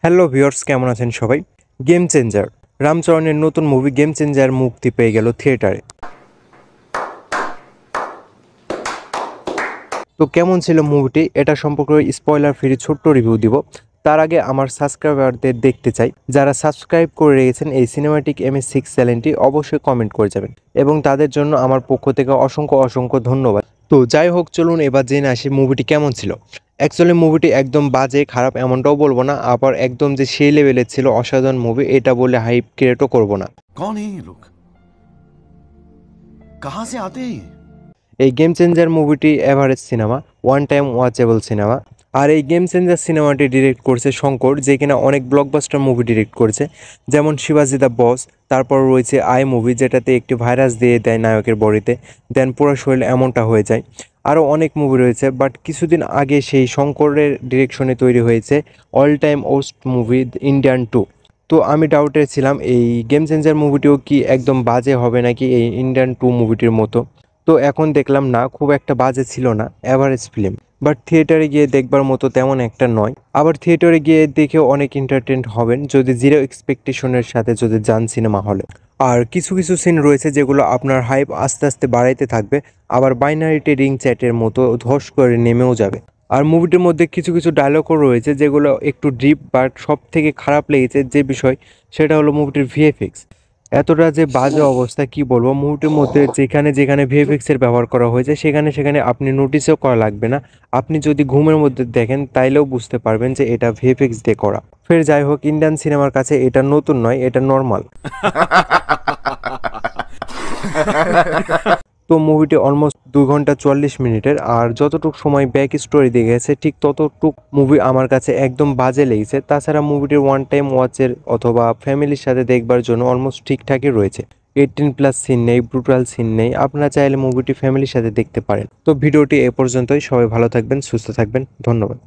Hello viewers, কেমন আছেন সবাই? গেম চেঞ্জার রামচরণের নতুন মুভি গেম চেঞ্জার মুক্তি পেয়ে গেল থিয়েটারে। তো কেমন ছিল মুভিটি, এটা সম্পর্কে স্পয়লার ফ্রি ছোট্ট রিভিউ দিব। তার আগে আমার সাবস্ক্রাইবারদের দেখতে চাই, যারা সাবস্ক্রাইব করে রেখেছেন এই সিনেমাটিক MS6 চ্যানেলটি, অবশ্যই কমেন্ট করে যাবেন এবং তাদের জন্য আমার পক্ষ থেকে অসংখ্য অসংখ্য ধন্যবাদ। তো যাই হোক, চলুন এবার জেনে আসি মুভিটি কেমন ছিল। অ্যাকচুয়ালি মুভিটি একদম বাজে খারাপ এমনটাও বলবো না, আবার একদম যে সেই লেভেলের ছিল অসাধারণ মুভি এটা বলে হাইপ ক্রিয়েটও করবো না। कौन है ये लोग? कहां से आते हैं ये? এই গেম চেঞ্জার মুভিটি এভারেজ সিনেমা, ওয়ান টাইম ওয়াচেবল সিনেমা। আর এই গেম চেঞ্জার সিনেমাটি ডিরেক্ট করছে শঙ্কর, যে কিনা অনেক ব্লকবাস্টার মুভি ডিরেক্ট করেছে, যেমন শিবাজি দ্য বস। তারপর রয়েছে আই মুভি, যেটাতে একটি ভাইরাস দিয়ে দেয় নায়কের বডিতে, দেন পুরো শরীর এমনটা হয়ে যায়। আরও অনেক মুভি রয়েছে, বাট কিছুদিন আগে সেই শঙ্করের ডিরেকশনে তৈরি হয়েছে all time worst movie Indian 2। তো আমি ডাউটে ছিলাম এই গেম চেঞ্জার মুভিটিও কি একদম বাজে হবে নাকি এই ইন্ডিয়ান 2 মুভিটির মতো। তো এখন দেখলাম না, খুব একটা বাজে ছিল না, অ্যাভারেজ ফিল্ম। বাট থিয়েটারে গিয়ে দেখবার মতো তেমন একটা নয়। আবার থিয়েটারে গিয়ে দেখেও অনেক এন্টারটেইন হবেন যদি জিরো এক্সপেকটেশনের সাথে যদি যান সিনেমা হলে। আর কিছু কিছু সিন রয়েছে যেগুলো আপনার হাইপ আস্তে আস্তে বাড়াইতে থাকবে, আবার বাইনারি ট্রেডিং চ্যাটের মতো ধস করে নেমেও যাবে। আর মুভিটির মধ্যে কিছু কিছু ডায়লগও রয়েছে যেগুলো একটু ডিপ, বাট সব থেকে খারাপ লেগেছে যে বিষয় সেটা হলো মুভিটির VFX। এতটা যে বাজে অবস্থা কি বলবো, মুভিটির মধ্যে যেখানে যেখানে VFX এর ব্যবহার করা হয়েছে সেখানে সেখানে আপনি নোটিসও করা লাগবে না। আপনি যদি ঘুমের মধ্যে দেখেন তাইলেও বুঝতে পারবেন যে এটা VFX দিয়ে করা। ফের যাই হোক, ইন্ডিয়ান সিনেমার কাছে এটা নতুন নয়, এটা নর্মাল। তো মুভিটি অলমোস্ট 2 ঘন্টা 40 মিনিটের, আর যতটুকু সময় ব্যাক স্টোরি দিয়ে গেছে ঠিক ততটুক মুভি আমার কাছে একদম বাজে লেগেছে। তাছাড়া মুভিটির ওয়ান টাইম ওয়াচের অথবা ফ্যামিলির সাথে দেখবার জন্য অলমোস্ট ঠিকঠাকই রয়েছে। 18+ সিন নেই, ব্রুটাল সিন নেই, আপনারা চাইলে মুভিটি ফ্যামিলির সাথে দেখতে পারেন। তো ভিডিওটি এ পর্যন্তই, সবাই ভালো থাকবেন, সুস্থ থাকবেন, ধন্যবাদ।